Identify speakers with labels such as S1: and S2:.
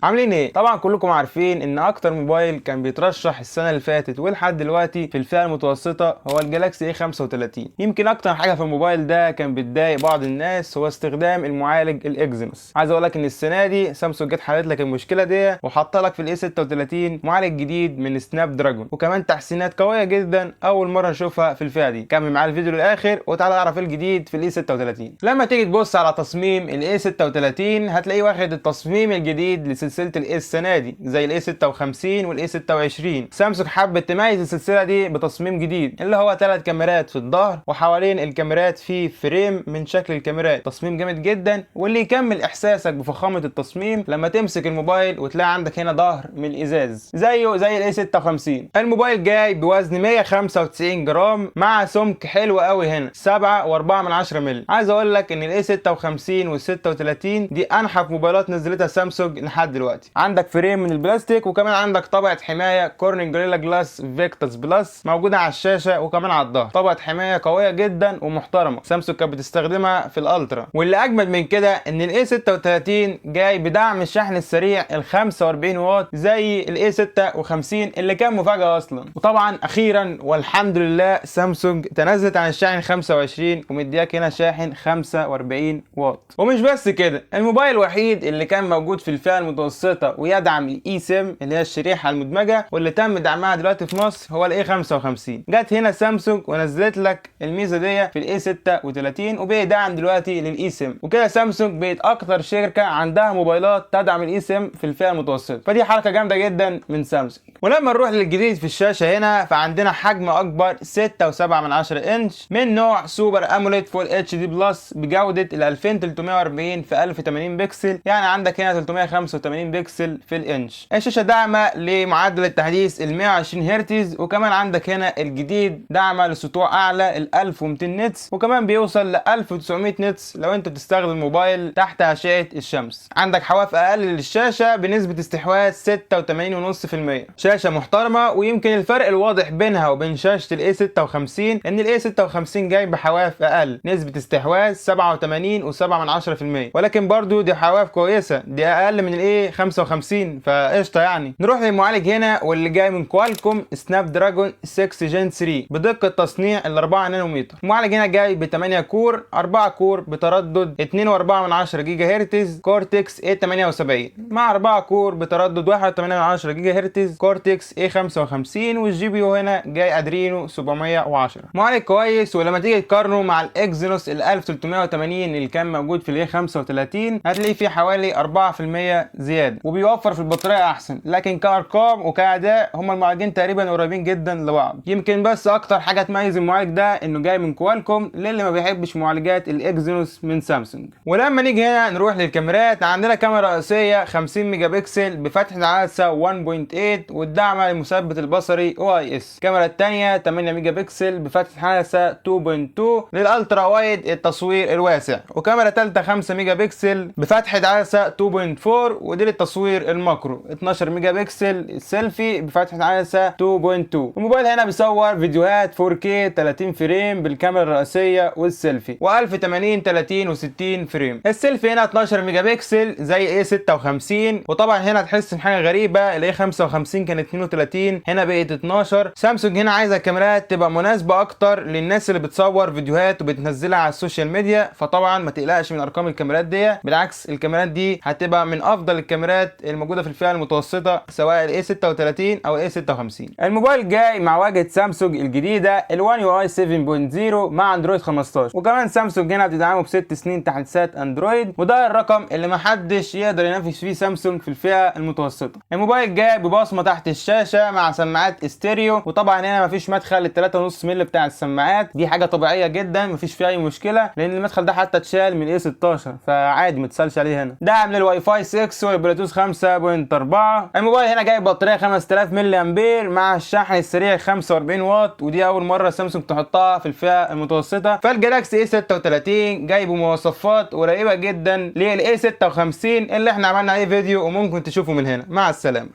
S1: عاملين ايه؟ طبعا كلكم عارفين ان اكتر موبايل كان بيترشح السنه اللي فاتت ولحد دلوقتي في الفئه المتوسطه هو الجالاكسي اي 35. يمكن اكتر حاجه في الموبايل ده كان بتضايق بعض الناس هو استخدام المعالج الاكزينوس. عايز اقول لك ان السنه دي سامسونج جت حلت لك المشكله دي وحط لك في الاي 36 معالج جديد من سناب دراجون، وكمان تحسينات قويه جدا اول مره نشوفها في الفئه دي. كمل معايا الفيديو للاخر وتعالى اعرف ايه الجديد في الاي 36. لما تيجي تبص على تصميم الاي 36 هتلاقيه واخد التصميم الجديد لسلسله الاي السنه دي زي الاي 56 والاي 26. سامسونج حبت تميز السلسله دي بتصميم جديد اللي هو 3 كاميرات في الظهر وحوالين الكاميرات في فريم من شكل الكاميرات. تصميم جامد جدا واللي يكمل احساسك بفخامه التصميم لما تمسك الموبايل وتلاقي عندك هنا ظهر من ازاز زيه زي الاي 56. الموبايل جاي بوزن 195 جرام مع سمك حلو قوي هنا 7.4 مللي. عايز اقول لك ان الاي 56 وال 36 دي انحف موبايلات نزلتها سامسونج لحد دلوقتي. عندك فريم من البلاستيك وكمان عندك طبقه حمايه كورنينج جوريلا جلاس فيكتس بلس موجوده على الشاشه وكمان على الظهر. طبقه حمايه قويه جدا ومحترمه سامسونج كانت بتستخدمها في الالترا. واللي اجمد من كده ان الاي 36 جاي بدعم الشحن السريع ال 45 واط زي الاي 56 اللي كان مفاجاه اصلا. وطبعا اخيرا والحمد لله سامسونج تنازلت عن الشاحن 25 ومدياك هنا شاحن 45 واط. ومش بس كده، الموبايل الوحيد اللي كان موجود في الفئه المتوسطه ويدعم الاي سيم اللي هي الشريحه المدمجه واللي تم دعمها دلوقتي في مصر هو الاي 55. جت هنا سامسونج ونزلت لك الميزه دي في الاي 36 وبيدعم دلوقتي للاي سيم، وكده سامسونج بقت اكتر شركه عندها موبايلات تدعم الاي سيم في الفئه المتوسطه، فدي حركه جامده جدا من سامسونج. ولما نروح للجديد في الشاشه هنا فعندنا حجم اكبر 6.7 انش من نوع سوبر اموليد فول اتش دي بلس بجوده ال 2340 في 1080 بكسل، يعني عندك هنا 385 بكسل في الانش. الشاشه داعمه لمعدل التحديث ال 120 هرتز، وكمان عندك هنا الجديد داعمه لسطوع اعلى ال 1200 نتس، وكمان بيوصل ل 1900 نتس لو انت بتستخدم الموبايل تحت اشعه الشمس. عندك حواف اقل للشاشه بنسبه استحواذ 86.5%. شاشه محترمه، ويمكن الفرق الواضح بينها وبين شاشه الاي 56 ان الاي 56 جاي بحواف اقل، نسبه استحواذ 87.7%، ولكن برضو دي حواف كويسه، دي اقل من الاي 55 فقشطه يعني. نروح للمعالج هنا واللي جاي من كوالكوم سناب دراجون 6 جين 3 بدقه تصنيع ال 4 نانومتر. المعالج هنا جاي ب 8 كور 4 كور بتردد 2.4 جيجا هرتز كورتكس اي 78 مع 4 كور بتردد 1.8 جيجا هرتز كورتكس اي 55، والجي بي يو هنا جاي ادرينو 710. معالج كويس، ولما تيجي تقارنه مع الاكزينوس ال 1380 اللي كان موجود في الاي 35 هتلاقيه فيه حوالي 4% زياده وبيوفر في البطاريه احسن، لكن كارقام وكاداء هما المعالجين تقريبا قريبين جدا لبعض. يمكن بس اكتر حاجه تميز المعالج ده انه جاي من كوالكوم للي ما بيحبش معالجات الاكزينوس من سامسونج. ولما نيجي هنا نروح للكاميرات، عندنا كاميرا رئيسيه 50 ميجا بكسل بفتحه عدسه 1.8 والدعم المثبت البصري OIS. الكاميرا الثانيه 8 ميجا بكسل بفتحه عدسه 2.2 للالترا وايد التصوير الواسع، وكاميرا ثالثه 5 ميجا بكسل بفتحه عدسه 2.4 ودي للتصوير الماكرو. 12 ميجا بكسل السيلفي بفتحه عدسه 2.2. الموبايل هنا بيصور فيديوهات 4K 30 فريم بالكاميرا الرئيسيه والسيلفي و1080 30 و60 فريم. السيلفي هنا 12 ميجا بكسل زي الاي 56، وطبعا هنا تحس بحاجه غريبه الاي 55 كانت 32 هنا بقت 12. سامسونج هنا عايزه الكاميرات تبقى مناسبه اكتر للناس اللي بتصور فيديوهات وبتنزلها على السوشيال ميديا، فطبعا ما تقلقش من ارقام الكاميرات دي، بالعكس الكاميرات دي هتبقى من افضل الكاميرات الموجوده في الفئه المتوسطه سواء الاي 36 او الاي 56. الموبايل جاي مع واجهه سامسونج الجديده الوان يو اي 7.0 مع اندرويد 15، وكمان سامسونج هنا بتدعمه ب6 سنين تحديثات اندرويد، وده الرقم اللي ما حدش يقدر ينافس فيه سامسونج في الفئه المتوسطه. الموبايل جاي ببصمه تحت الشاشه مع سماعات استيريو، وطبعا هنا مفيش مدخل ال 3.5 مللي بتاع السماعات، دي حاجه طبيعيه جدا مفيش فيها اي مشكله لان المدخل ده حتى اتشال من الاي 16 فعادي ما تسالش عليه هنا. دعم للواي فاي 6 والبلوتوث 5.4. الموبايل هنا جاي ببطاريه 5000 ملي امبير مع الشحن السريع 45 واط، ودي اول مره سامسونج تحطها في الفئه المتوسطه. فالجالاكسي اي 36 جاي بمواصفات قريبه جدا للاي 56 اللي احنا عملنا عليه فيديو وممكن تشوفه من هنا. مع السلامه.